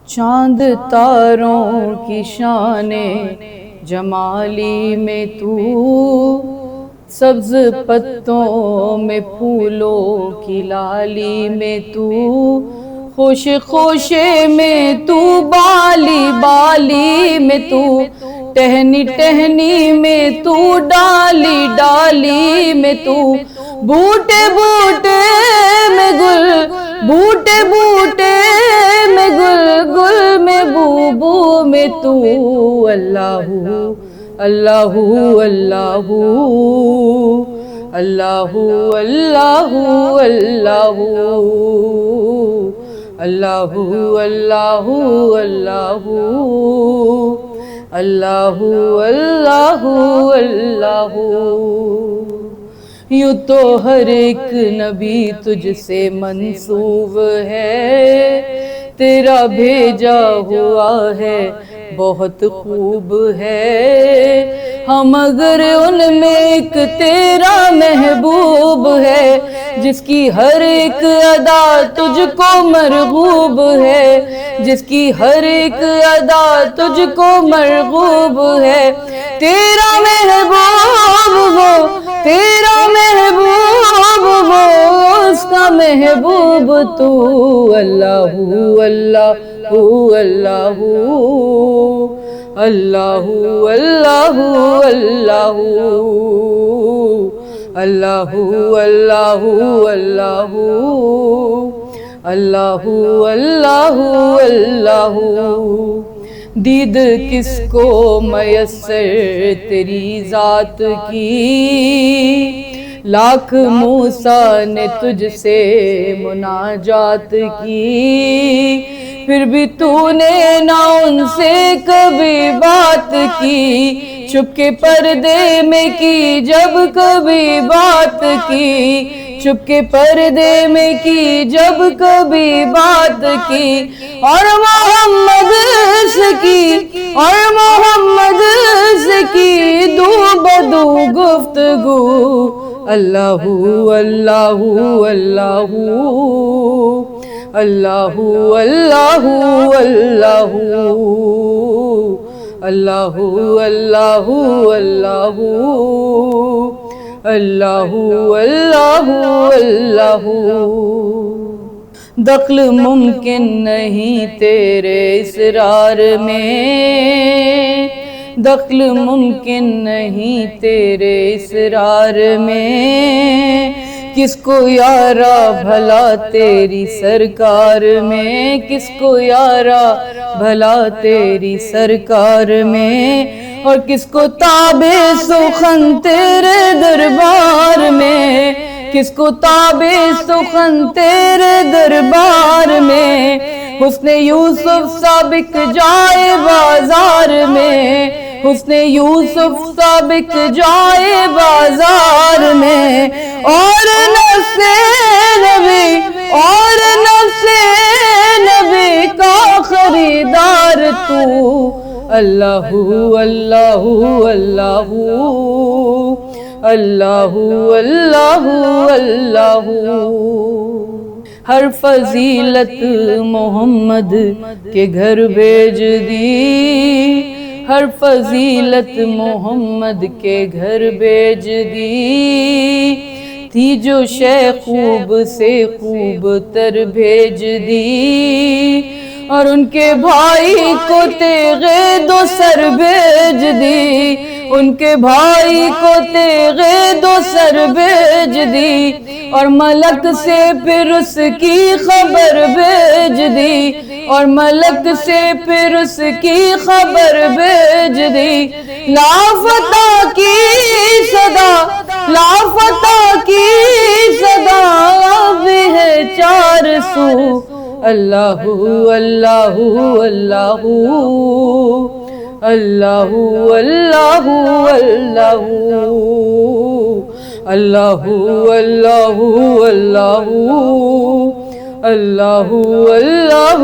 چاند تاروں کی شان جمالی میں تو، سبز پتوں میں پھولوں کی لالی میں تو، خوش خوش میں تو، بالی بالی میں تو، ٹہنی ٹہنی میں تو، ڈالی ڈالی میں تو، بوٹے بوٹے میں گل، بوٹے بوٹے میں گل، گل میں بو بو میں تو، اللہ اللہ اللہ اللہ اللہ اللہ اللہ اللہ اللہ اللہ اللہ۔ یوں تو ہر ایک نبی تجھ سے منسوب ہے، تیرا بھیجا ہوا ہے بہت خوب ہے، ہم مگر ان میں ایک تیرا محبوب ہے، جس کی ہر ایک ادا تجھ کو مرغوب ہے، جس کی ہر ایک ادا تجھ کو مرغوب ہے، تیرا محبوب وہ، تیرا محبوب وہ، اس کا محبوب تو، اللہ اللہ اللہ اللہ اللہ اللہ اللہ اللہ اللہ اللہ اللہ۔ دید کس کو میسر تیری ذات کی، لاکھ موسیٰ نے تجھ سے مناجات کی، پھر بھی تو نے نہ ان سے کبھی بات کی، چھپ کے پردے میں کی جب کبھی بات کی، چھپ کے پردے میں کی جب کبھی بات کی، اور محمد سے کی، اور محمد سے کی دو بدو گفتگو، اللہ اللہ اللہ اللہ اللہ اللہ اللہ اللہ اللہ اللہ اللہ۔ دخل ممکن نہیں تیرے اسرار میں، دخل ممکن نہیں تیرے اسرار میں، کس کو یارا بھلا تیری سرکار میں، کس کو یارا بھلا تیری سرکار میں، اور کس کو تابع سخن تیرے دربار میں، کس کو تابع سخن تیرے دربار میں، حسن یوسف سابق جائے بازار میں، حسن یوسف سابق جائے بازار میں، اور نفس نبی، اور نفس نبی کا خریدار تو، اللہ اللہ اللہ اللہ اللہ اللہ۔ ہر فضیلت محمد کے گھر بھیج دی، ہر فضیلت محمد کے گھر بھیج دی، تھی جو شے خوب سے خوب تر بھیج دی، اور ان کے بھائی کو تیغے دو سر بھیج دی، ان کے بھائی کو تیغے دو سر بھیج دی، اور ملک سے پھر اس کی خبر بھیج دی، اور ملک سے پھر اس کی خبر بھیج دی، لافتہ کی صدا، لافتہ کی صدا بھی ہے چار سو، اللہ اللہ اللہ اللہ اللہ اللہ اللہ اللہ اللہ اللہ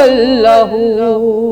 اللہ اللہ۔